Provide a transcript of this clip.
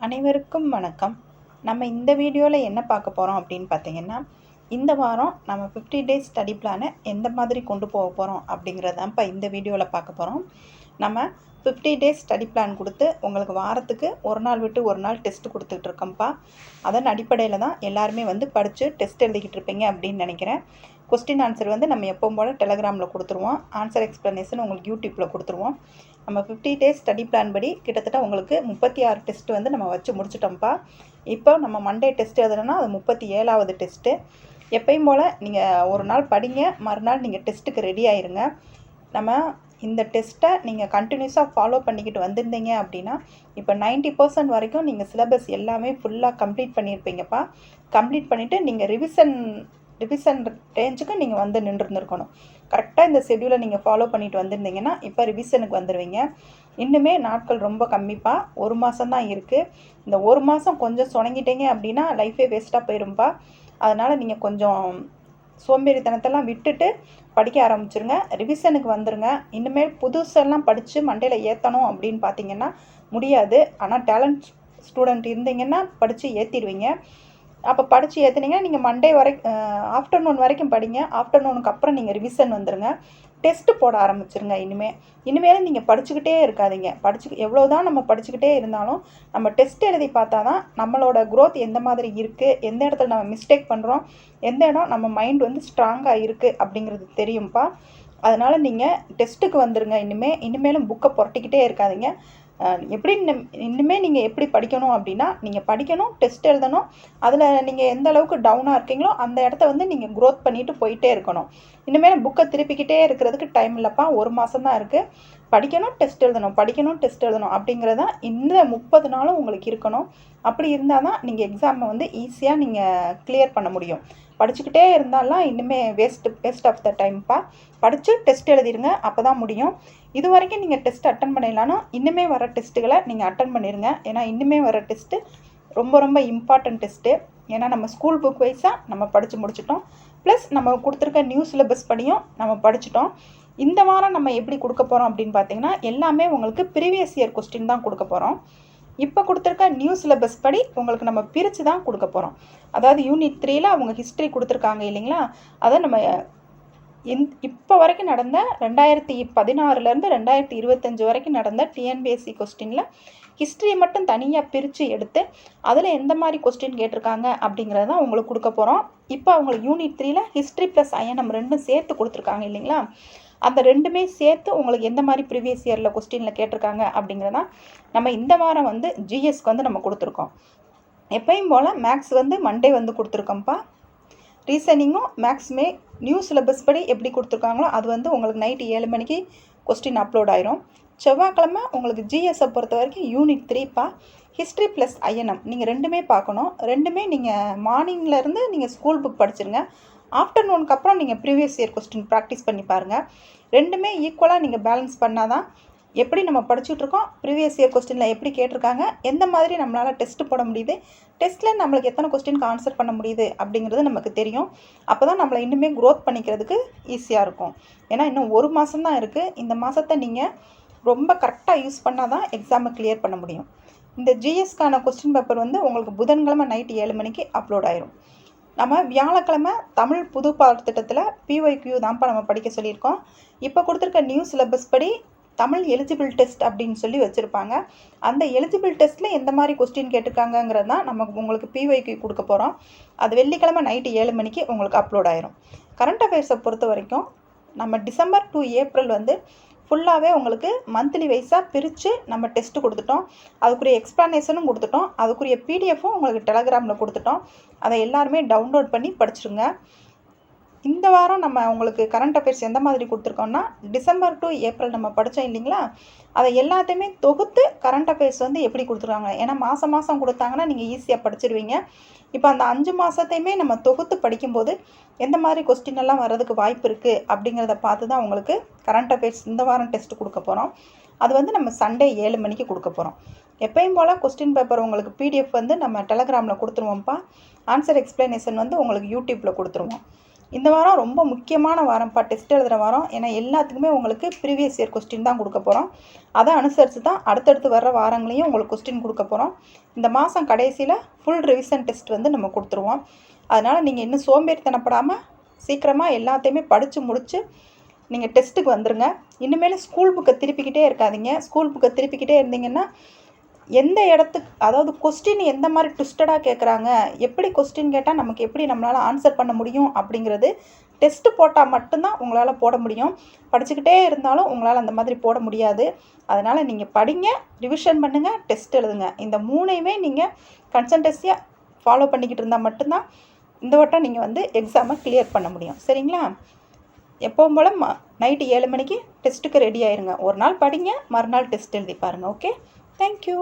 அனைவருக்கும் வணக்கம். நம்ம இந்த வீடியோவில் என்ன பார்க்க போகிறோம் அப்படின்னு பார்த்தீங்கன்னா, இந்த வாரம் நம்ம 50 டேஸ் ஸ்டடி பிளானை எந்த மாதிரி கொண்டு போக போகிறோம் அப்படிங்கிறது தான் இப்போ இந்த வீடியோவில் பார்க்க போகிறோம். நம்ம 50 டேஸ் ஸ்டடி பிளான் கொடுத்து உங்களுக்கு வாரத்துக்கு ஒரு நாள் விட்டு ஒரு நாள் டெஸ்ட் கொடுத்துட்டு இருக்கோம்ப்பா. அதன் அடிப்படையில் தான் எல்லாருமே படித்து டெஸ்ட் எழுதிக்கிட்டு இருப்பீங்க அப்படின்னு நினைக்கிறேன். கொஸ்டின் ஆன்சர் நம்ம எப்பவும் போல் டெலகிராமில் கொடுத்துருவோம். ஆன்சர் எக்ஸ்ப்ளனேஷன் உங்களுக்கு யூடியூப்பில் கொடுத்துருவோம். நம்ம 50 டேஸ் ஸ்டடி பிளான் படி கிட்டத்தட்ட உங்களுக்கு 36 டெஸ்ட் நம்ம வச்சு முடிச்சிட்டோம்ப்பா. இப்போ நம்ம மண்டே டெஸ்ட் எழுதுனா அது 37வது டெஸ்ட்டு. எப்பயும் போல் நீங்கள் ஒரு நாள் படிங்க, மறுநாள் நீங்கள் டெஸ்ட்டுக்கு ரெடி ஆயிருங்க. நம்ம இந்த டெஸ்ட்டை நீங்கள் கண்டினியூஸாக ஃபாலோ பண்ணிக்கிட்டு வந்திருந்தீங்க அப்படின்னா இப்போ 90% வரைக்கும் நீங்கள் சிலபஸ் எல்லாமே ஃபுல்லாக கம்ப்ளீட் பண்ணியிருப்பீங்கப்பா. கம்ப்ளீட் பண்ணிவிட்டு நீங்கள் ரிவிஷன் ரேஞ்சுக்கு நீங்கள் நின்றுருந்துருக்கணும். கரெக்டாக இந்த ஷெட்யூலை நீங்கள் ஃபாலோ பண்ணிட்டு வந்திருந்தீங்கன்னா இப்போ ரிவிஷனுக்கு வந்துடுவீங்க. இன்னுமே நாட்கள் ரொம்ப கம்மிப்பா. ஒரு மாதம் தான் இருக்குது. இந்த ஒரு மாதம் கொஞ்சம் சுணங்கிட்டீங்க அப்படின்னா லைஃபே வேஸ்ட்டாக போயிரும்பா. அதனால் நீங்கள் கொஞ்சம் சோம்பேறித்தனத்தெல்லாம் விட்டுட்டு படிக்க ஆரம்பிச்சிருங்க. ரிவிஷனுக்கு வந்துடுங்க. இனிமேல் புதுசெல்லாம் படித்து மண்டையில் ஏற்றணும் அப்படின்னு பார்த்தீங்கன்னா முடியாது. ஆனால் டேலண்ட் ஸ்டூடெண்ட் இருந்தீங்கன்னா படித்து ஏற்றிடுவீங்க. அப்போ படித்து ஏற்றுனீங்கன்னா நீங்கள் மண்டே ஆஃப்டர்நூன் வரைக்கும் படிங்க. ஆஃப்டர்நூனுக்கு அப்புறம் நீங்கள் ரிவிஷன் வந்துடுங்க. டெஸ்ட்டு போட ஆரம்பிச்சிருங்க. இனிமேல் நீங்கள் படிச்சுக்கிட்டே இருக்காதீங்க. எவ்வளோ தான் நம்ம படிச்சுக்கிட்டே இருந்தாலும் நம்ம டெஸ்ட் எழுதி பார்த்தா தான் நம்மளோட க்ரோத் எந்த மாதிரி இருக்குது, எந்த இடத்துல நம்ம மிஸ்டேக் பண்ணுறோம், எந்த இடம் நம்ம மைண்ட் ஸ்ட்ராங்காக இருக்குது அப்படிங்கிறது தெரியும்ப்பா. அதனால் நீங்கள் டெஸ்ட்டுக்கு வந்துடுங்க. இனிமேலும் புக்கை புரட்டிக்கிட்டே இருக்காதீங்க. இன்னுமே நீங்கள் எப்படி படிக்கணும் அப்படின்னா நீங்கள் படிக்கணும், டெஸ்ட் எழுதணும். அதில் நீங்கள் எந்த அளவுக்கு டவுனாக இருக்கீங்களோ அந்த இடத்த நீங்கள் க்ரோத் பண்ணிட்டு போயிட்டே இருக்கணும். இனிமேல் புக்கை திருப்பிக்கிட்டே இருக்கிறதுக்கு டைம் இல்லைப்பா. ஒரு மாதம் தான் இருக்குது. படிக்கணும், டெஸ்ட் எழுதணும் அப்படிங்கிறதான் இந்த 30 நாளும் உங்களுக்கு இருக்கணும். அப்படி இருந்தால் தான் நீங்கள் எக்ஸாமை ஈஸியாக நீங்கள் கிளியர் பண்ண முடியும். படிச்சுக்கிட்டே இருந்தாலாம் இன்னுமே வேஸ்ட் ஆஃப் த டைம்ப்பா. படித்து டெஸ்ட் எழுதிடுங்க. அப்போ தான் முடியும். இது வரைக்கும் நீங்கள் டெஸ்ட் அட்டன் பண்ணிடலான்னா இன்னுமே வர டெஸ்ட்டுகளை நீங்கள் அட்டன் பண்ணிடுங்க. ஏன்னா இன்னுமே வர டெஸ்ட்டு ரொம்ப ரொம்ப இம்பார்ட்டன்ட் டெஸ்ட்டு. ஏன்னா நம்ம ஸ்கூல் புக் வைஸாக நம்ம படித்து முடிச்சிட்டோம். ப்ளஸ் நம்ம கொடுத்துருக்க நியூ சிலபஸ் படியும் நம்ம படிச்சிட்டோம். இந்த வாரம் நம்ம எப்படி கொடுக்க போகிறோம் அப்படின்னு பார்த்தீங்கன்னா எல்லாமே உங்களுக்கு ப்ரீவியஸ் இயர் கொஸ்டின் தான் கொடுக்க போகிறோம். இப்போ கொடுத்துருக்க நியூ சிலபஸ் படி உங்களுக்கு நம்ம பிரித்து தான் கொடுக்க போகிறோம். அதாவது யூனிட் 3ல் அவங்க ஹிஸ்ட்ரி கொடுத்துருக்காங்க இல்லைங்களா, அதை நம்ம இப்போ வரைக்கும் நடந்த 2016லேருந்து 2025 வரைக்கும் நடந்த டிஎன்பிஎஸ்சி கொஸ்டினில் ஹிஸ்ட்ரியை மட்டும் தனியாக பிரித்து எடுத்து அதில் எந்த மாதிரி கொஸ்டின் கேட்டிருக்காங்க அப்படிங்கிறத தான் உங்களுக்கு கொடுக்க போகிறோம். இப்போ அவங்களுக்கு யூனிட் 3ல் ஹிஸ்ட்ரி ப்ளஸ் ஐஎன்எம் ரெண்டும் சேர்த்து கொடுத்துருக்காங்க இல்லைங்களா, அந்த ரெண்டுமே சேர்த்து உங்களுக்கு எந்த மாதிரி ப்ரீவியஸ் இயரில் கொஸ்டினில் கேட்டிருக்காங்க அப்படிங்கிறதான் நம்ம இந்த வாரம் ஜிஎஸ்க்கு நம்ம கொடுத்துருக்கோம். எப்பயும் போல் மேக்ஸ் மண்டே கொடுத்துருக்கோம்ப்பா. ரீசனிங்கும் மேக்ஸுமே நியூ சிலபஸ் படி எப்படி கொடுத்துருக்காங்களோ அது உங்களுக்கு நைட்டு 7 மணிக்கு கொஸ்டின் அப்லோட் ஆயிரும். செவ்வாய்க்கிழமை உங்களுக்கு ஜிஎஸ்ஸை பொறுத்த வரைக்கும் யூனிட் 3ப்பா. ஹிஸ்ட்ரி ப்ளஸ் ஐஎன்எம் நீங்கள் ரெண்டுமே பார்க்கணும். ரெண்டுமே நீங்கள் மார்னிங்லேருந்து நீங்கள் ஸ்கூல் புக் படிச்சிருங்க. ஆஃப்டர்நூனுக்கு அப்புறம் நீங்கள் ப்ரீவியஸ் இயர் கொஸ்டின் ப்ராக்டிஸ் பண்ணி பாருங்கள். ரெண்டுமே ஈக்குவலாக நீங்கள் பேலன்ஸ் பண்ணால் தான் எப்படி நம்ம படிச்சுட்ருக்கோம், ப்ரீவியஸ் இயர் கொஸ்டினில் எப்படி கேட்டிருக்காங்க, எந்த மாதிரி நம்மளால் டெஸ்ட்டு போட முடியுது, டெஸ்ட்டில் நம்மளுக்கு எத்தனை கொஸ்டினுக்கு ஆன்சர் பண்ண முடியுது அப்படிங்கிறது நமக்கு தெரியும். அப்போ தான் நம்மளை இன்னுமே க்ரோத் பண்ணிக்கிறதுக்கு ஈஸியாக இருக்கும். ஏன்னா இன்னும் ஒரு மாதம் தான் இருக்குது. இந்த மாதத்தை நீங்கள் ரொம்ப கரெக்டாக யூஸ் பண்ணால் தான் எக்ஸாமை கிளியர் பண்ண முடியும். இந்த ஜிஎஸ்க்கான கொஸ்டின் பேப்பர் உங்களுக்கு புதன்கிழமை நைட்டு 7 மணிக்கு அப்லோட் ஆயிரும். நம்ம வியாழக்கிழமை தமிழ் புது பாடத்திட்டத்தில் பிஒய்க்யூ தான்ப்பா நம்ம படிக்க சொல்லியிருக்கோம். இப்போ கொடுத்துருக்க நியூ சிலபஸ் படி தமிழ் எலிஜிபிள் டெஸ்ட் அப்படின்னு சொல்லி வச்சுருப்பாங்க. அந்த எலிஜிபிள் டெஸ்ட்டில் எந்த மாதிரி கொஸ்டின் கேட்டிருக்காங்கங்கிறது தான் நம்ம உங்களுக்கு பிஒய்க்யூ கொடுக்க போகிறோம். அது வெள்ளிக்கிழமை நைட்டு 7 மணிக்கு உங்களுக்கு அப்லோட் ஆயிரும். கரண்ட் அஃபேர்ஸை பொறுத்த வரைக்கும் நம்ம டிசம்பர் டு ஏப்ரல் ஃபுல்லாகவே உங்களுக்கு மந்த்லி வைஸாக பிரித்து நம்ம டெஸ்ட்டு கொடுத்துட்டோம். அதுக்குரிய எக்ஸ்ப்ளனேஷனும் கொடுத்துட்டோம். அதுக்குரிய பிடிஎஃப்பும் உங்களுக்கு டெலகிராமில் கொடுத்துட்டோம். அதை எல்லாருமே டவுன்லோட் பண்ணி படிச்சுருங்க. இந்த வாரம் நம்ம உங்களுக்கு கரண்ட் அஃபேர்ஸ் எந்த மாதிரி கொடுத்துருக்கோம்னா டிசம்பர் டு ஏப்ரல் நம்ம படித்தோம் இல்லைங்களா, அதை எல்லாத்தையுமே தொகுத்து கரண்ட் அஃபேர்ஸ் எப்படி கொடுத்துருக்காங்க. ஏன்னா மாதம் கொடுத்தாங்கன்னா நீங்கள் ஈஸியாக படிச்சிருவீங்க. இப்போ அந்த 5 மாதத்தையுமே நம்ம தொகுத்து படிக்கும்போது எந்த மாதிரி கொஸ்டின் எல்லாம் வர்றதுக்கு வாய்ப்பு இருக்குது அப்படிங்கிறத பார்த்து தான் உங்களுக்கு கரண்ட் அஃபேர்ஸ் இந்த வாரம் டெஸ்ட்டு கொடுக்க போகிறோம். அது நம்ம சண்டே 7 மணிக்கு கொடுக்க போகிறோம். எப்பயும் போல் கொஸ்டின் பேப்பர் உங்களுக்கு பிடிஎஃப் நம்ம டெலகிராமில் கொடுத்துருவோம்ப்பா. ஆன்சர் எக்ஸ்ப்ளனேஷன் உங்களுக்கு யூடியூப்பில் கொடுத்துருவோம். இந்த வாரம் ரொம்ப முக்கியமான வாரம்ப்பா, டெஸ்ட் எழுதுகிற வாரம். ஏன்னா எல்லாத்துக்குமே உங்களுக்கு ப்ரீவியஸ் இயர் கொஸ்டின் தான் கொடுக்க போகிறோம். அதை அனுசரித்து தான் அடுத்தடுத்து வர்ற வாரங்களையும் உங்களுக்கு கொஸ்டின் கொடுக்க போகிறோம். இந்த மாதம் கடைசியில் ஃபுல் ரிவிஷன் டெஸ்ட் வந்து நம்ம கொடுத்துருவோம். அதனால் நீங்கள் இன்னும் சோம்பேறித்தனப்படாமல் சீக்கிரமாக எல்லாத்தையுமே படித்து முடித்து நீங்கள் டெஸ்ட்டுக்கு வந்துடுங்க. இனிமேல் ஸ்கூல் புக்கை திருப்பிக்கிட்டே இருக்காதீங்க. ஸ்கூல் புக்கை திருப்பிக்கிட்டே இருந்தீங்கன்னா எந்த இடத்துக்கு, அதாவது கொஸ்டின் எந்த மாதிரி ட்விஸ்டடாக கேட்குறாங்க, எப்படி கொஸ்டின் கேட்டால் நமக்கு எப்படி நம்மளால் ஆன்சர் பண்ண முடியும் அப்படிங்கிறது டெஸ்ட்டு போட்டால் மட்டும்தான் உங்களால் போட முடியும். படிச்சுக்கிட்டே இருந்தாலும் உங்களால் அந்த மாதிரி போட முடியாது. அதனால் நீங்கள் படிங்க, ரிவிஷன் பண்ணுங்கள், டெஸ்ட் எழுதுங்க. இந்த 3ஐயுமே நீங்கள் கன்சன்டன்சியாக ஃபாலோ பண்ணிக்கிட்டு இருந்தால் மட்டும்தான் இந்த வட்டம் நீங்கள் வந்து எக்ஸாமை கிளியர் பண்ண முடியும். சரிங்களா? எப்பவும் போல் நைட்டு 7 மணிக்கு டெஸ்ட்டுக்கு ரெடி ஆயிருங்க. ஒரு நாள் படிங்க, மறுநாள் டெஸ்ட் எழுதி பாருங்கள். Okay, thank you.